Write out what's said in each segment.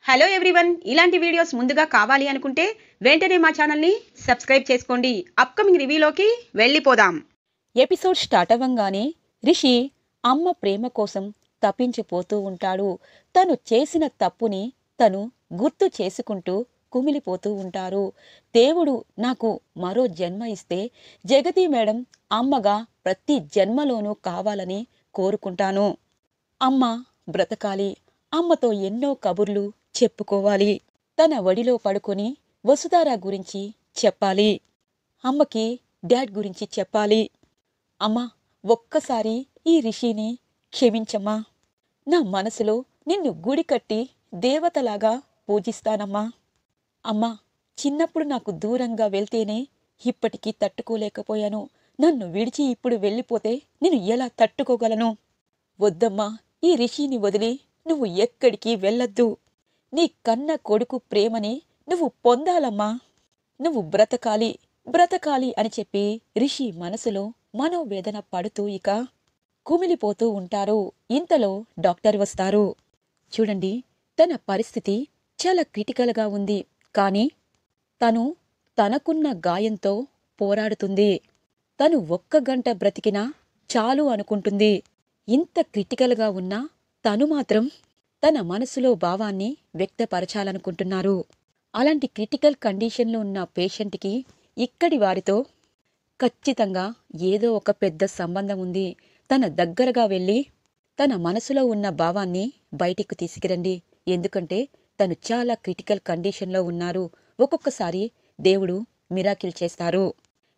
Hello everyone, ఇలాంటి videos ముందుగా కావాలి అనుకుంటే వెంటనే మా ఛానల్ని సబ్స్క్రైబ్ చేసుకోండి. అప్కమింగ్ రివ్యూలోకి వెళ్ళిపోదాం. ఎపిసోడ్ స్టార్ట్ అవ్వంగానే రిషి అమ్మ ప్రేమ కోసం తప్పించిపోతూ ఉంటాడు. తను చేసిన తప్పుని తను గుర్తు చేసుకుంటూ కుమిలిపోతూ ఉంటారు. దేవుడు నాకు మరో జన్మ ఇస్తే జగతి మేడం అమ్మగా ప్రతి జన్మలోనూ కావాలని కోరుకుంటాను. అమ్మ బ్రతకాలి, అమ్మతో ఎన్నో కబుర్లు చెప్పుకోవాలి, తన ఒడిలో పడుకొని వసుధార గురించి చెప్పాలి, అమ్మకి డాడ్ గురించి చెప్పాలి. అమ్మా, ఒక్కసారి ఈ రిషిని క్షమించమ్మా. నా మనసులో నిన్ను గుడి కట్టి దేవతలాగా పూజిస్తానమ్మా. అమ్మా, చిన్నప్పుడు నాకు దూరంగా వెళ్తేనే ఇప్పటికీ తట్టుకోలేకపోయాను. నన్ను విడిచి ఇప్పుడు వెళ్ళిపోతే నేను ఎలా తట్టుకోగలను? వద్దమ్మా, ఈ రిషిని వదిలి నువ్వు ఎక్కడికి వెళ్ళొద్దు. నీ కన్న కొడుకు ప్రేమని నువ్వు పొందాలమ్మా. నువ్వు బ్రతకాలి బ్రతకాలి అని చెప్పి రిషి మనసులో మనోవేదన పడుతూ ఇక కుమిలిపోతూ ఉంటారు. ఇంతలో డాక్టర్ వస్తారు. చూడండి, తన పరిస్థితి చాలా క్రిటికల్గా ఉంది. కానీ తనకున్న గాయంతో పోరాడుతుంది. తను 1 గంట బ్రతికినా చాలు అనుకుంటుంది. ఇంత క్రిటికల్గా ఉన్నా తను మాత్రం తన మనసులో భావాన్ని వ్యక్తపరచాలనుకుంటున్నారు. అలాంటి క్రిటికల్ కండిషన్లో ఉన్న పేషెంట్కి ఇక్కడి వారితో ఖచ్చితంగా ఏదో ఒక పెద్ద సంబంధం ఉంది. తన దగ్గరగా వెళ్ళి తన మనసులో ఉన్న భావాన్ని బయటికి తీసుకురండి. ఎందుకంటే తను చాలా క్రిటికల్ కండిషన్లో ఉన్నారు. ఒక్కొక్కసారి దేవుడు మిరాకిల్ చేస్తారు,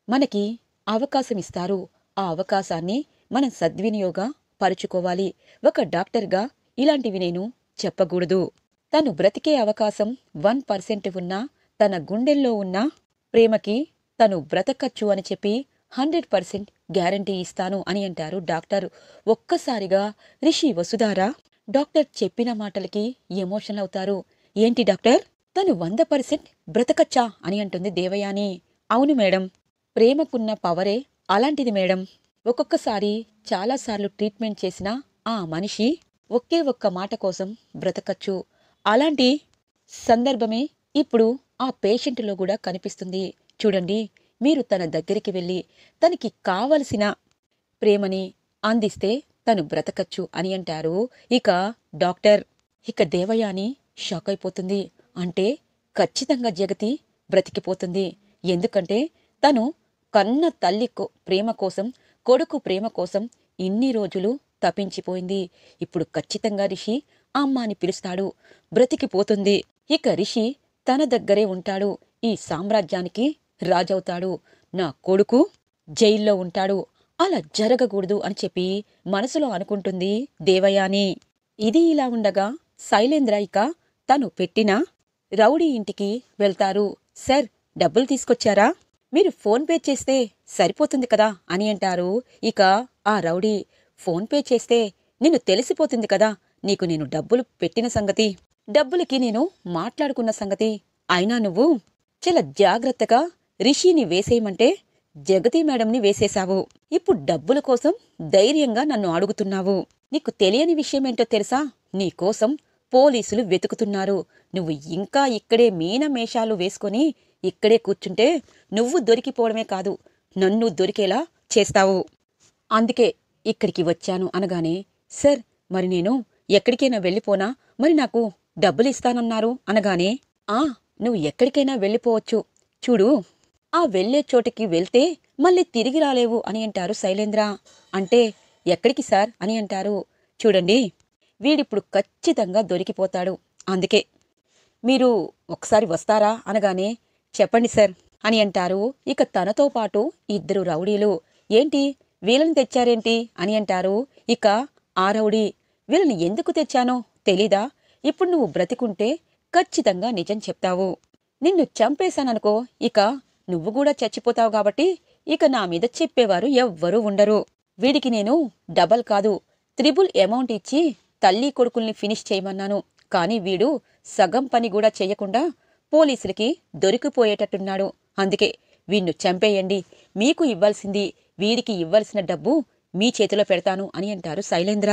మనకి అవకాశం ఇస్తారు. ఆ అవకాశాన్ని మనం సద్వినియోగ పరుచుకోవాలి. ఒక డాక్టర్గా ఇలాంటివి నేను చెప్పకూడదు. తను బ్రతికే అవకాశం 1% ఉన్నా తన గుండెల్లో ఉన్న ప్రేమకి తను బ్రతకచ్చు అని చెప్పి 100% గ్యారంటీ ఇస్తాను అని అంటారు డాక్టర్. ఒక్కసారిగా రిషి వసుధార డాక్టర్ చెప్పిన మాటలకి ఎమోషనల్ అవుతారు. ఏంటి డాక్టర్, తను 100% బ్రతకచ్చా అని అంటుంది దేవయాని. అవును మేడం, ప్రేమకున్న పవరే అలాంటిది మేడం. ఒక్కొక్కసారి చాలాసార్లు ట్రీట్మెంట్ చేసిన ఆ మనిషి ఒకే ఒక్క మాట కోసం బ్రతకచ్చు. అలాంటి సందర్భమే ఇప్పుడు ఆ పేషెంట్లో కూడా కనిపిస్తుంది. చూడండి, మీరు తన దగ్గరికి వెళ్ళి తనకి కావలసిన ప్రేమని అందిస్తే తను బ్రతకచ్చు అని అంటారు ఇక డాక్టర్. ఇక దేవయాని షాక్ అయిపోతుంది. అంటే ఖచ్చితంగా జగతి బ్రతికిపోతుంది. ఎందుకంటే తను కన్న తల్లి ప్రేమ కోసం, కొడుకు ప్రేమ కోసం ఇన్ని రోజులు తపించిపోయింది. ఇప్పుడు ఖచ్చితంగా రిషి అమ్మ అని పిలుస్తాడు, బ్రతికిపోతుంది. ఇక రిషి తన దగ్గరే ఉంటాడు, ఈ సామ్రాజ్యానికి రాజవుతాడు. నా కొడుకు జైల్లో ఉంటాడు. అలా జరగకూడదు అని చెప్పి మనసులో అనుకుంటుంది దేవయాని. ఇది ఇలా ఉండగా శైలేంద్ర ఇక తను పెట్టిన రౌడీ ఇంటికి వెళ్తారు. సార్, డబ్బులు తీసుకొచ్చారా? మీరు ఫోన్ పే చేస్తే సరిపోతుంది కదా అని అంటారు. ఇక ఆ రౌడీ, ఫోన్ పే చేస్తే నిన్ను తెలిసిపోతుంది కదా నీకు నేను డబ్బులు పెట్టిన సంగతి, డబ్బులకి నేను మాట్లాడుకున్న సంగతి. అయినా నువ్వు చాలా జాగ్రత్తగా రిషిని వేసేయమంటే జగతి మేడంని వేసేశావు. ఇప్పుడు డబ్బుల కోసం ధైర్యంగా నన్ను అడుగుతున్నావు. నీకు తెలియని విషయమేంటో తెలుసా? నీకోసం పోలీసులు వెతుకుతున్నారు. నువ్వు ఇంకా ఇక్కడే మీనమేషాలు వేసుకొని ఇక్కడే కూర్చుంటే నువ్వు దొరికిపోవడమే కాదు, నన్ను దొరికేలా చేస్తావు. అందుకే ఇక్కడికి వచ్చాను అనగానే, సార్, మరి నేను ఎక్కడికైనా వెళ్ళిపోనా? మరి నాకు డబ్బులు ఇస్తానన్నారు అనగానే, నువ్వు ఎక్కడికైనా వెళ్ళిపోవచ్చు. చూడు, ఆ వెళ్లే చోటికి వెళ్తే మళ్ళీ తిరిగి రాలేవు అని అంటారు శైలేంద్ర. అంటే ఎక్కడికి సార్ అని అంటారు. చూడండి, వీడిప్పుడు ఖచ్చితంగా దొరికిపోతాడు. అందుకే మీరు ఒకసారి వస్తారా అనగానే, చెప్పండి సార్ అని అంటారు. ఇక తనతో పాటు 2 రౌడీలు. ఏంటి, వీళ్ళని తెచ్చారేంటి అని అంటారు. ఇక ఆ రౌడీ, వీళ్ళని ఎందుకు తెచ్చానో తెలీదా? ఇప్పుడు నువ్వు బ్రతికుంటే ఖచ్చితంగా నిజం చెప్తావు. నిన్ను చంపేశాననుకో, ఇక నువ్వు కూడా చచ్చిపోతావు. కాబట్టి ఇక నా మీద చెప్పేవారు ఎవ్వరూ ఉండరు. వీడికి నేను డబల్ కాదు, 3 అమౌంట్ ఇచ్చి తల్లి కొడుకుల్ని ఫినిష్ చేయమన్నాను. కానీ వీడు సగం పని కూడా చెయ్యకుండా పోలీసులకి దొరికిపోయేటట్టున్నాడు. అందుకే వీణ్ణు చంపేయండి. మీకు ఇవ్వాల్సింది, వీడికి ఇవ్వాల్సిన డబ్బు మీ చేతిలో పెడతాను అని అంటారు శైలేంద్ర.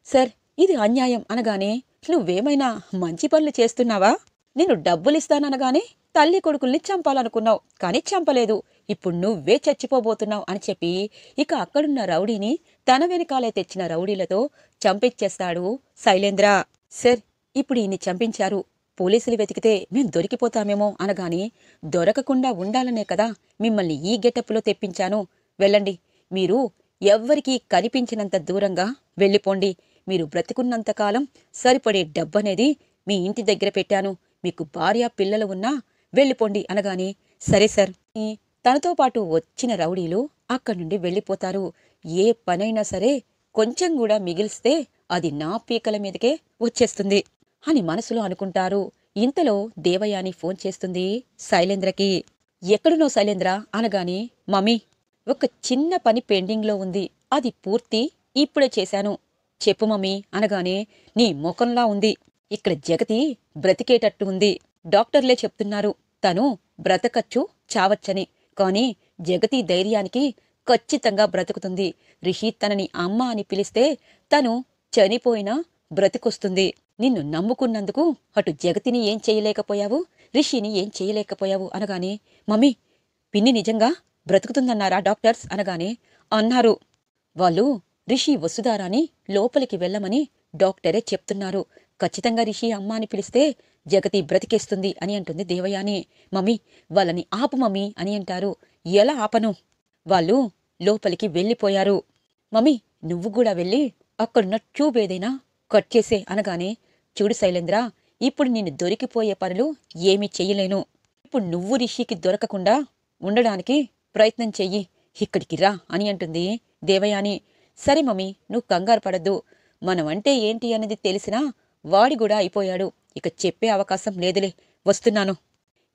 సార్, ఇది అన్యాయం అనగానే, నువ్వేమైనా మంచి పనులు చేస్తున్నావా? నేను డబ్బులిస్తాననగానే తల్లి కొడుకుల్ని చంపాలనుకున్నావు, కానీ చంపలేదు. ఇప్పుడు నువ్వే చచ్చిపోబోతున్నావు అని చెప్పి ఇక అక్కడున్న రౌడీని తన వెనకాలే తెచ్చిన రౌడీలతో చంపించేస్తాడు శైలేంద్ర. సార్, ఇప్పుడు ఈయన్ని చంపించారు, పోలీసులు వెతికితే మేం దొరికిపోతామేమో అనగాని, దొరకకుండా ఉండాలనే కదా మిమ్మల్ని ఈ గెటప్లో తెప్పించాను. వెళ్ళండి, మీరు ఎవ్వరికీ కనిపించినంత దూరంగా వెళ్ళిపోండి. మీరు బ్రతికున్నంతకాలం సరిపడే డబ్బనేది మీ ఇంటి దగ్గర పెట్టాను. మీకు భార్య పిల్లలు ఉన్నా వెళ్ళిపోండి అనగాని, సరే సార్. తనతో పాటు వచ్చిన రౌడీలు అక్కడి నుండి వెళ్ళిపోతారు. ఏ పనైనా సరే కొంచెం కూడా మిగిలిస్తే అది నా పీకల మీదకే వచ్చేస్తుంది అని మనసులో అనుకుంటారు. ఇంతలో దేవయాని ఫోన్ చేస్తుంది శైలేంద్రకి. ఎక్కడునో శైలేంద్ర అనగాని, మమ్మీ, ఒక చిన్న పని పెండింగ్లో ఉంది, అది పూర్తి ఇప్పుడే చేశాను. చెప్పు మమ్మీ అనగానే, నీ ముఖంలా ఉంది. ఇక్కడ జగతి బ్రతికేటట్టు ఉంది. డాక్టర్లే చెప్తున్నారు తను బ్రతకచ్చు చావచ్చని. కాని జగతి ధైర్యానికి ఖచ్చితంగా బ్రతుకుతుంది. రిషి తనని అమ్మ అని పిలిస్తే తను చనిపోయినా బ్రతికొస్తుంది. నిన్ను నమ్ముకున్నందుకు అటు జగతిని ఏం చేయలేకపోయావు, రిషిని ఏం చేయలేకపోయావు అనగానే, మమ్మీ, పిన్ని నిజంగా బ్రతుకుతుందన్నారా డాక్టర్స్ అనగానే, అన్నారు. వాళ్ళు రిషి వసుధారాని లోపలికి వెళ్ళమని డాక్టరే చెప్తున్నారు. ఖచ్చితంగా రిషి అమ్మ అని పిలిస్తే జగతి బ్రతికేస్తుంది అని అంటుంది దేవయాని. మమ్మీ, వాళ్ళని ఆపు మమ్మీ అని అంటారు. ఎలా ఆపను? వాళ్ళు లోపలికి వెళ్ళిపోయారు. మమ్మీ, నువ్వు కూడా వెళ్ళి అక్కడున్న ట్యూబ్ ఏదైనా కట్ చేసే అనగానే, చూడు శైలేంద్ర, ఇప్పుడు నేను దొరికిపోయే పనులు ఏమీ చెయ్యలేను. ఇప్పుడు నువ్వు రిషికి దొరకకుండా ఉండడానికి ప్రయత్నం చెయ్యి, ఇక్కడికి రా అని అంటుంది దేవయాని. సరే మమ్మీ, నువ్వు కంగారు పడద్దు. మనమంటే ఏంటి అనేది తెలిసినా వాడి కూడా అయిపోయాడు, ఇక చెప్పే అవకాశం లేదులే, వస్తున్నాను.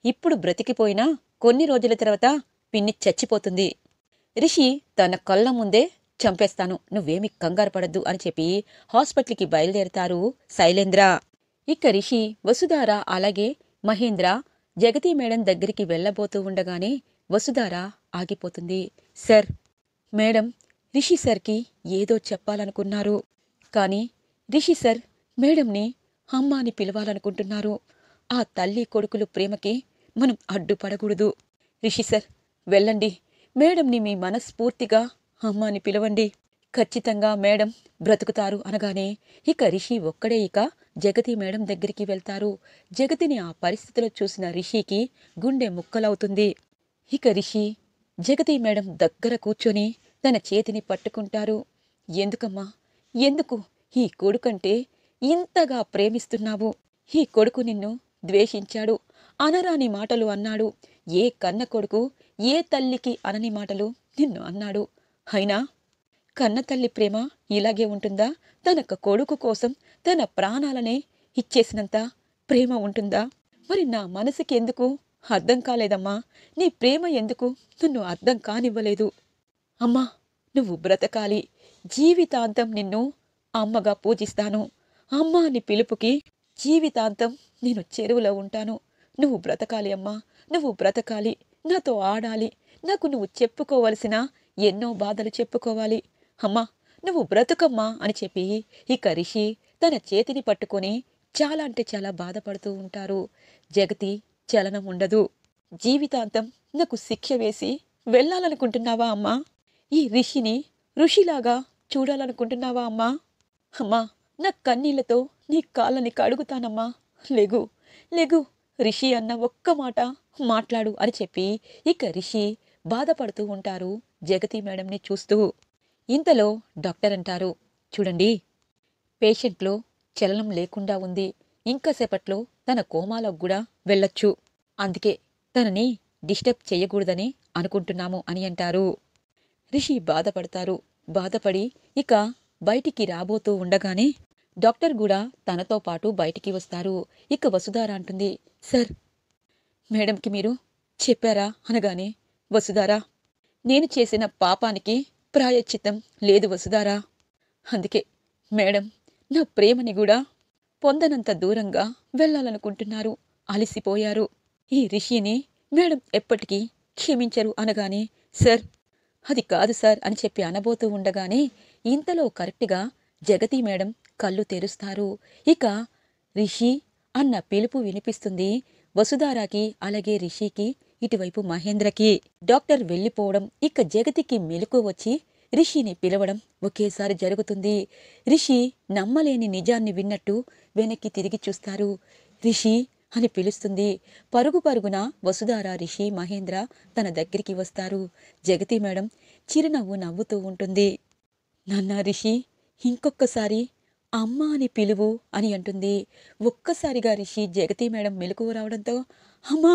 ఇప్పుడు బ్రతికిపోయినా కొన్ని రోజుల తర్వాత పిన్ని చచ్చిపోతుంది. రిషి తన కళ్ళ ముందే చంపేస్తాను, నువ్వేమి కంగారు పడద్దు అని చెప్పి హాస్పిటల్కి బయలుదేరతారు శైలేంద్ర. ఇక రిషి, వసుధార అలాగే మహేంద్ర జగతి మేడం దగ్గరికి వెళ్లబోతూ ఉండగానే వసుధార ఆగిపోతుంది. సార్, మేడం రిషి సార్కి ఏదో చెప్పాలనుకున్నారు, కానీ రిషి సార్ మేడంని అమ్మ అని పిలవాలనుకుంటున్నారు. ఆ తల్లి కొడుకులు ప్రేమకి మనం అడ్డుపడకూడదు. రిషి సార్, వెళ్ళండి, మేడంని మీ మనస్ఫూర్తిగా అమ్మ అని పిలవండి, ఖచ్చితంగా మేడం బ్రతుకుతారు అనగానే ఇక రిషి ఒక్కడే ఇక జగతి మేడం దగ్గరికి వెళ్తారు. జగతిని ఆ పరిస్థితిలో చూసిన రిషికి గుండె ముక్కలవుతుంది. ఇక రిషి జగతి మేడం దగ్గర కూర్చొని తన చేతిని పట్టుకుంటారు. ఎందుకమ్మా, ఎందుకు ఈ కొడుకంటే ఇంతగా ప్రేమిస్తున్నావు? ఈ కొడుకు నిన్ను ద్వేషించాడు, అనరాని మాటలు అన్నాడు. ఏ కన్న కొడుకు ఏ తల్లికి అనని మాటలు నిన్ను అన్నాడు. అయినా కన్న తల్లి ప్రేమ ఇలాగే ఉంటుందా? తన కొడుకు కోసం తన ప్రాణాలనే ఇచ్చేసినంత ప్రేమ ఉంటుందా? మరి నా మనసుకి ఎందుకు అర్థం కాలేదమ్మా? నీ ప్రేమ ఎందుకు నన్ను అర్థం కానివ్వలేదు? అమ్మా, నువ్వు బ్రతకాలి, జీవితాంతం నిన్ను అమ్మగా పూజిస్తాను. అమ్మ అని పిలుపుకి జీవితాంతం నేను చెరువులో ఉంటాను. నువ్వు బ్రతకాలి అమ్మా, నువ్వు బ్రతకాలి, నాతో ఆడాలి, నాకు నువ్వు చెప్పుకోవలసిన ఎన్నో బాధలు చెప్పుకోవాలి. అమ్మా, నువ్వు బ్రతుకమ్మా అని చెప్పి ఇక రిషి తన చేతిని పట్టుకొని చాలా అంటే చాలా బాధపడుతూ ఉంటారు. జగతి చలనం ఉండదు. జీవితాంతం నాకు శిక్ష వేసి వెళ్ళాలనుకుంటున్నావా అమ్మా? ఈ రిషిని ఋషిలాగా చూడాలనుకుంటున్నావా అమ్మా? అమ్మా, నా కన్నీళ్లతో నీ కాళ్ళని కడుగుతానమ్మా, లెగు లెగు, రిషి అన్న ఒక్క మాట మాట్లాడు అని చెప్పి ఇక రిషి బాధపడుతూ ఉంటారు జగతి మేడంని చూస్తూ. ఇంతలో డాక్టర్ అంటారు, చూడండి, పేషెంట్లో చలనం లేకుండా ఉంది, ఇంకాసేపట్లో తన కోమాలోకి కూడా వెళ్ళొచ్చు, అందుకే తనని డిస్టర్బ్ చేయకూడదని అనుకుంటున్నాము అని అంటారు. రిషి బాధపడతారు. బాధపడి ఇక బయటికి రాబోతూ ఉండగానే డాక్టర్ కూడా తనతో పాటు బయటికి వస్తారు. ఇక వసుధార అంటుంది, సార్, మేడంకి మీరు చెప్పారా అనగానే, వసుధారా, నేను చేసిన పాపానికి ప్రాయశ్చిత్తం లేదు వసుధారా, అందుకే మేడం నా ప్రేమని కూడా పొందనంత దూరంగా వెళ్ళాలనుకుంటున్నారు, అలసిపోయారు. ఈ రిషిని మేడం ఎప్పటికీ క్షమించరు అనగానే, సార్, అది కాదు సార్ అని చెప్పి అనబోతూ ఉండగానే ఇంతలో కరెక్ట్గా జగతి మేడం కళ్ళు తెరుస్తారు. ఇక రిషి అన్న పిలుపు వినిపిస్తుంది వసుధారాకి, అలాగే రిషికి, ఇటువైపు మహేంద్రకి. డాక్టర్ వెళ్ళిపోవడం, ఇక జగతికి మెలకు వచ్చి రిషిని పిలవడం ఒకేసారి జరుగుతుంది. రిషి నమ్మలేని నిజాన్ని విన్నట్టు వెనక్కి తిరిగి చూస్తారు. రిషి అని పిలుస్తుంది. పరుగు పరుగున వసుధార, రిషి, మహేంద్ర తన దగ్గరికి వస్తారు. జగతి మేడం చిరునవ్వు నవ్వుతూ ఉంటుంది. నాన్న రిషి, ఇంకొక్కసారి అమ్మ అని పిలువు అని అంటుంది. ఒక్కసారిగా రిషి, జగతి మేడం మెలకువ రావడంతో, అమ్మా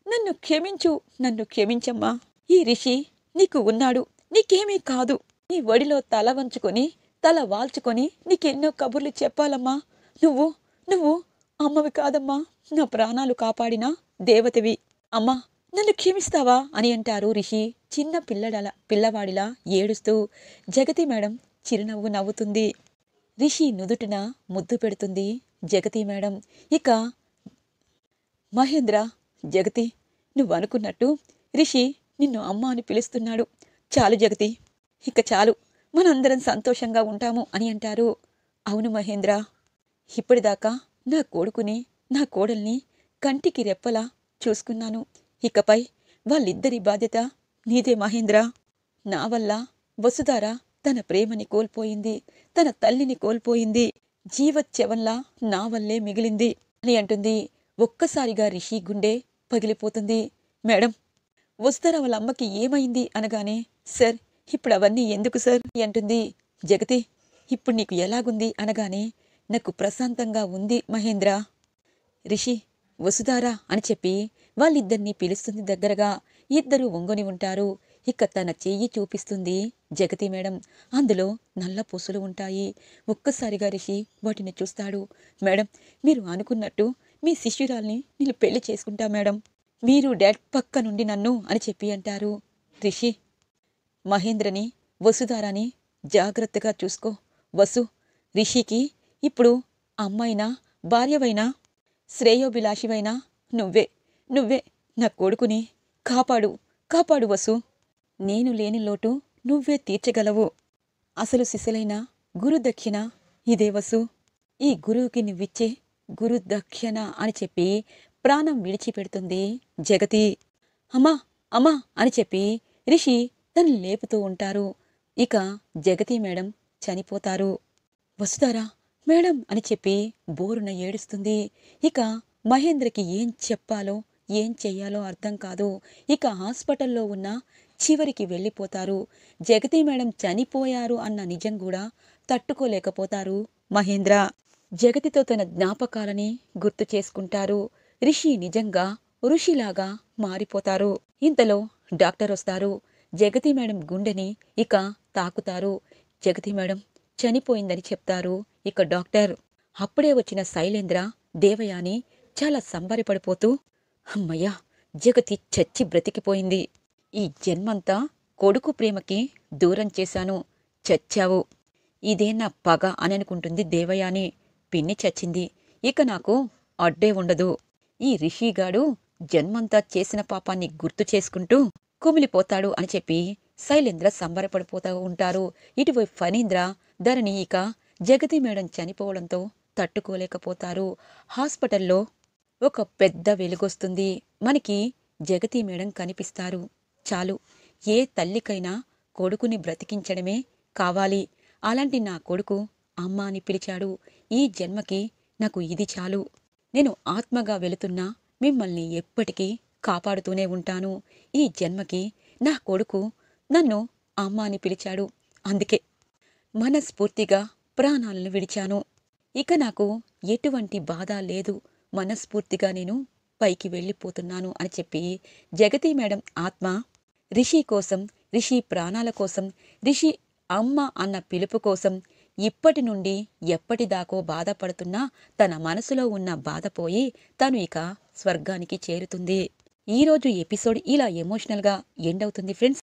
నన్ను క్షమించు, నన్ను క్షమించమ్మా. ఈ రిషి నీకు ఉన్నాడు, నీకేమీ కాదు. నీ ఒడిలో తల వంచుకొని, తల వాల్చుకొని నీకెన్నో కబుర్లు చెప్పాలమ్మా. నువ్వు నువ్వు అమ్మవి కాదమ్మా, నా ప్రాణాలు కాపాడిన దేవతవి. అమ్మా నన్ను క్షమిస్తావా అని అంటారు రిషి చిన్న పిల్లవాడిలా ఏడుస్తూ. జగతి మేడం చిరునవ్వు నవ్వుతుంది. రిషి నుదుటిన ముద్దు పెడుతుంది జగతి మేడం. ఇక మహేంద్ర, జగతి నువ్వు అనుకున్నట్టు రిషి నిన్ను అమ్మ అని పిలుస్తున్నాడు. చాలు జగతి, ఇక చాలు, మనందరం సంతోషంగా ఉంటాము అని అంటారు. అవును మహేంద్ర, ఇప్పటిదాకా నా కొడుకుని, నా కోడల్ని కంటికి రెప్పలా చూసుకున్నాను. ఇకపై వాళ్ళిద్దరి బాధ్యత నీదే మహేంద్ర. నా వల్ల వసుధార తన ప్రేమని కోల్పోయింది, తన తల్లిని కోల్పోయింది. జీవచ్యవంలా నా వల్లే మిగిలింది అని అంటుంది. ఒక్కసారిగా రిషి గుండె పగిలిపోతుంది. మేడం, వసుధార వాళ్ళ అమ్మకి ఏమైంది అనగానే, సార్ ఇప్పుడు అవన్నీ ఎందుకు సార్ అని అంటుంది. జగతి, ఇప్పుడు నీకు ఎలాగుంది అనగానే, నాకు ప్రశాంతంగా ఉంది మహేంద్ర. రిషి, వసుధార అని చెప్పి వాళ్ళిద్దరినీ పిలుస్తుంది దగ్గరగా. ఇద్దరూ ఒంగొని ఉంటారు. ఇక తన చెయ్యి చూపిస్తుంది జగతి మేడం. అందులో నల్ల పూసలు ఉంటాయి. ఒక్కసారిగా రిషి వాటిని చూస్తాడు. మేడం, మీరు అనుకున్నట్టు మీ శిష్యురాల్ని నేను పెళ్లి చేసుకుంటా మేడం. మీరు డాడ్ పక్క నుండి నన్ను అని చెప్పి అంటారు. రిషి, మహేంద్రని, వసుధారాని జాగ్రత్తగా చూసుకో. వసు, రిషికి ఇప్పుడు అమ్మైనా, భార్యవైనా, శ్రేయోభిలాషివైనా నువ్వే. నువ్వే నా కొడుకుని కాపాడు, కాపాడు వసు. నేను లేని లోటు నువ్వే తీర్చగలవు. అసలు సిసలైన గురుదక్షిణ ఇదే వసు. ఈ గురువుకి నువ్విచ్చే గురుదక్షిణ అని చెప్పి ప్రాణం విడిచిపెడుతుంది జగతి. అమ్మా అమ్మా అని చెప్పి రిషి తను లేపుతూ ఉంటారు. ఇక జగతి మేడం చనిపోతారు. వసుధారా మేడం అని చెప్పి బోరున ఏడుస్తుంది. ఇక మహేంద్రకి ఏం చెప్పాలో, ఏం చెయ్యాలో అర్థం కాదు. ఇక హాస్పిటల్లో ఉన్న చివరికి వెళ్ళిపోతారు. జగతి మేడం చనిపోయారు అన్న నిజం కూడా తట్టుకోలేకపోతారు మహేంద్ర. జగతితో తన జ్ఞాపకాలని గుర్తు చేసుకుంటారు. రిషి నిజంగా ఋషిలాగా మారిపోతారు. ఇంతలో డాక్టర్ వస్తారు. జగతి మేడం గుండెని ఇక తాకుతారు. జగతి మేడం చనిపోయిందని చెప్తారు ఇక డాక్టర్. అప్పుడే వచ్చిన శైలేంద్ర, దేవయాని చాలా సంబరపడిపోతూ, అమ్మయ్యా, జగతి చచ్చి బ్రతికిపోయింది. ఈ జన్మంతా కొడుకు ప్రేమకి దూరం చేశాను. చచ్చావు, ఇదే నా పగ అని అనుకుంటుంది దేవయాని. పిన్ని చచ్చింది, ఇక నాకు అడ్డే ఉండదు. ఈ రిషిగాడు జన్మంతా చేసిన పాపాన్ని గుర్తు చేసుకుంటూ కుమిలిపోతాడు అని చెప్పి శైలేంద్ర సంబరపడిపోతూ ఉంటారు. ఇటువైపు ఫణీంద్ర, ధరణి ఇక జగతి మేడం చనిపోవడంతో తట్టుకోలేకపోతారు. హాస్పిటల్లో ఒక పెద్ద వెలుగొస్తుంది. మనకి జగతి మేడం కనిపిస్తారు. చాలు, ఏ తల్లికైనా కొడుకుని బ్రతికించడమే కావాలి. అలాంటి నా కొడుకు అమ్మ అని పిలిచాడు. ఈ జన్మకి నాకు ఇది చాలు. నేను ఆత్మగా వెళుతున్నా మిమ్మల్ని ఎప్పటికీ కాపాడుతూనే ఉంటాను. ఈ జన్మకి నా కొడుకు నన్ను అమ్మ అని పిలిచాడు, అందుకే మనస్ఫూర్తిగా ప్రాణాలను విడిచాను. ఇక నాకు ఎటువంటి బాధ లేదు. మనస్ఫూర్తిగా నేను పైకి వెళ్ళిపోతున్నాను అని చెప్పి జగతి మేడం ఆత్మ రిషి కోసం, రిషి ప్రాణాల కోసం, రిషి అమ్మ అన్న పిలుపు కోసం ఇప్పటి నుండి ఎప్పటిదాకో బాధపడుతున్నా తన మనసులో ఉన్న బాధ పోయి తను ఇక స్వర్గానికి చేరుతుంది. ఈరోజు ఎపిసోడ్ ఇలా ఎమోషనల్గా ఎండ్ అవుతుంది ఫ్రెండ్స్.